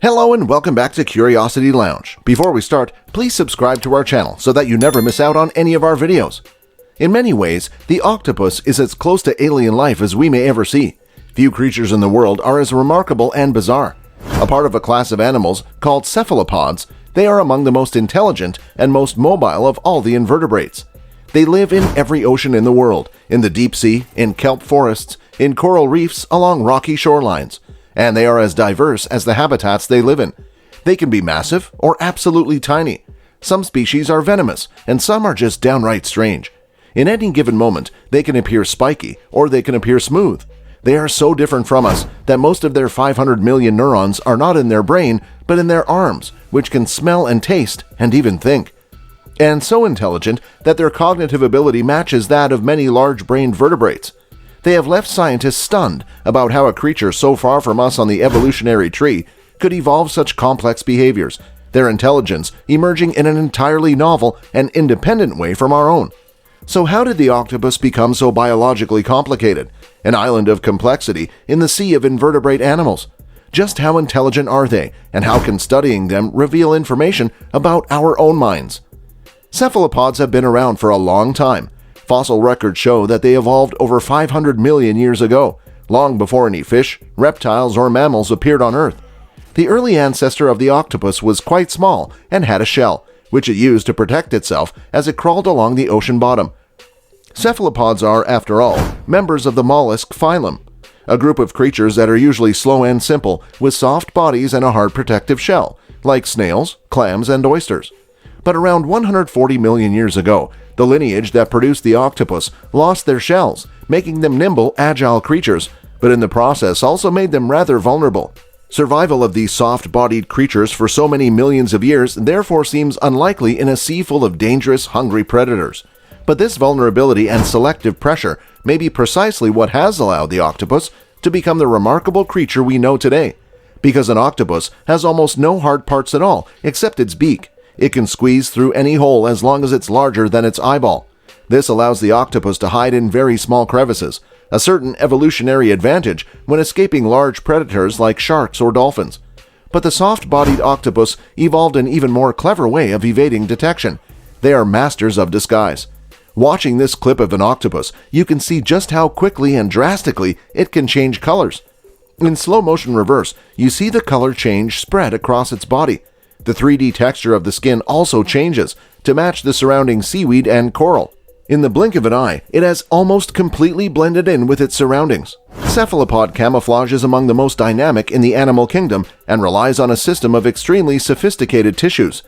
Hello and welcome back to Curiosity Lounge. Before we start, please subscribe to our channel so that you never miss out on any of our videos. In many ways, the octopus is as close to alien life as we may ever see. Few creatures in the world are as remarkable and bizarre. A part of a class of animals called cephalopods, they are among the most intelligent and most mobile of all the invertebrates. They live in every ocean in the world, in the deep sea, in kelp forests, in coral reefs, along rocky shorelines. And they are as diverse as the habitats they live in. They can be massive or absolutely tiny. Some species are venomous, and some are just downright strange. In any given moment, they can appear spiky or they can appear smooth. They are so different from us that most of their 500 million neurons are not in their brain, but in their arms, which can smell and taste and even think. And so intelligent that their cognitive ability matches that of many large-brained vertebrates. They have left scientists stunned about how a creature so far from us on the evolutionary tree could evolve such complex behaviors, their intelligence emerging in an entirely novel and independent way from our own. So how did the octopus become so biologically complicated, an island of complexity in the sea of invertebrate animals? Just how intelligent are they, and how can studying them reveal information about our own minds? Cephalopods have been around for a long time. Fossil records show that they evolved over 500 million years ago, long before any fish, reptiles, or mammals appeared on Earth. The early ancestor of the octopus was quite small and had a shell, which it used to protect itself as it crawled along the ocean bottom. Cephalopods are, after all, members of the mollusk phylum, a group of creatures that are usually slow and simple, with soft bodies and a hard protective shell, like snails, clams, and oysters. But around 140 million years ago, the lineage that produced the octopus lost their shells, making them nimble, agile creatures, but in the process also made them rather vulnerable. Survival of these soft-bodied creatures for so many millions of years therefore seems unlikely in a sea full of dangerous, hungry predators. But this vulnerability and selective pressure may be precisely what has allowed the octopus to become the remarkable creature we know today. Because an octopus has almost no hard parts at all except its beak. It can squeeze through any hole as long as it's larger than its eyeball. This allows the octopus to hide in very small crevices, a certain evolutionary advantage when escaping large predators like sharks or dolphins. But the soft-bodied octopus evolved an even more clever way of evading detection. They are masters of disguise. Watching this clip of an octopus, you can see just how quickly and drastically it can change colors. In slow-motion reverse, you see the color change spread across its body. The 3D texture of the skin also changes to match the surrounding seaweed and coral. In the blink of an eye, it has almost completely blended in with its surroundings. Cephalopod camouflage is among the most dynamic in the animal kingdom and relies on a system of extremely sophisticated tissues.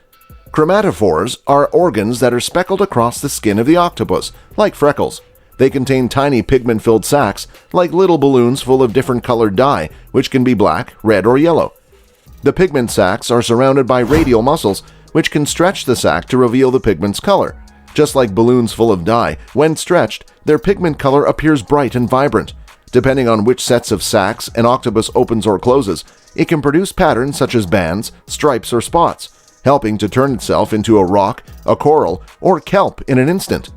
Chromatophores are organs that are speckled across the skin of the octopus, like freckles. They contain tiny pigment-filled sacs, like little balloons full of different colored dye, which can be black, red, or yellow. The pigment sacs are surrounded by radial muscles, which can stretch the sac to reveal the pigment's color. Just like balloons full of dye, when stretched, their pigment color appears bright and vibrant. Depending on which sets of sacs an octopus opens or closes, it can produce patterns such as bands, stripes, or spots, helping to turn itself into a rock, a coral, or kelp in an instant.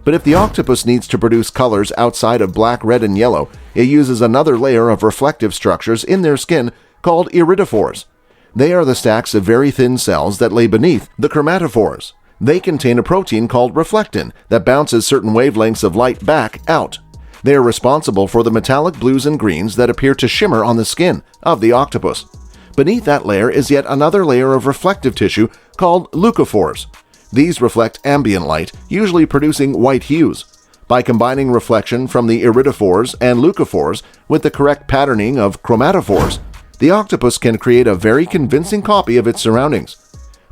But if the octopus needs to produce colors outside of black, red, and yellow, it uses another layer of reflective structures in their skin called iridophores. They are the stacks of very thin cells that lay beneath the chromatophores. They contain a protein called reflectin that bounces certain wavelengths of light back out. They are responsible for the metallic blues and greens that appear to shimmer on the skin of the octopus. Beneath that layer is yet another layer of reflective tissue called leucophores. These reflect ambient light, usually producing white hues. By combining reflection from the iridophores and leucophores with the correct patterning of chromatophores, the octopus can create a very convincing copy of its surroundings.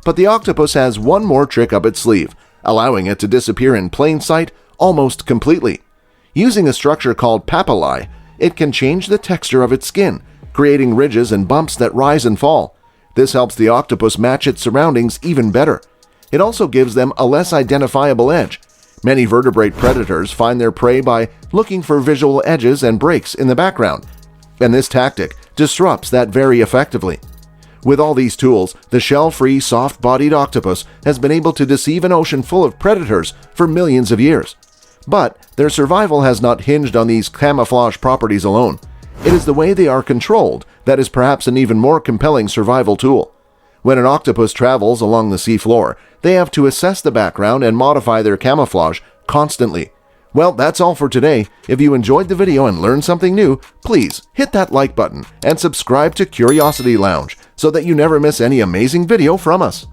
But the octopus has one more trick up its sleeve, allowing it to disappear in plain sight almost completely. Using a structure called papillae, it can change the texture of its skin, creating ridges and bumps that rise and fall. This helps the octopus match its surroundings even better. It also gives them a less identifiable edge. Many vertebrate predators find their prey by looking for visual edges and breaks in the background, and this tactic disrupts that very effectively. With all these tools, the shell-free, soft-bodied octopus has been able to deceive an ocean full of predators for millions of years. But their survival has not hinged on these camouflage properties alone. It is the way they are controlled that is perhaps an even more compelling survival tool. When an octopus travels along the seafloor, they have to assess the background and modify their camouflage constantly. Well, that's all for today. If you enjoyed the video and learned something new, please hit that like button and subscribe to Curiosity Lounge so that you never miss any amazing video from us.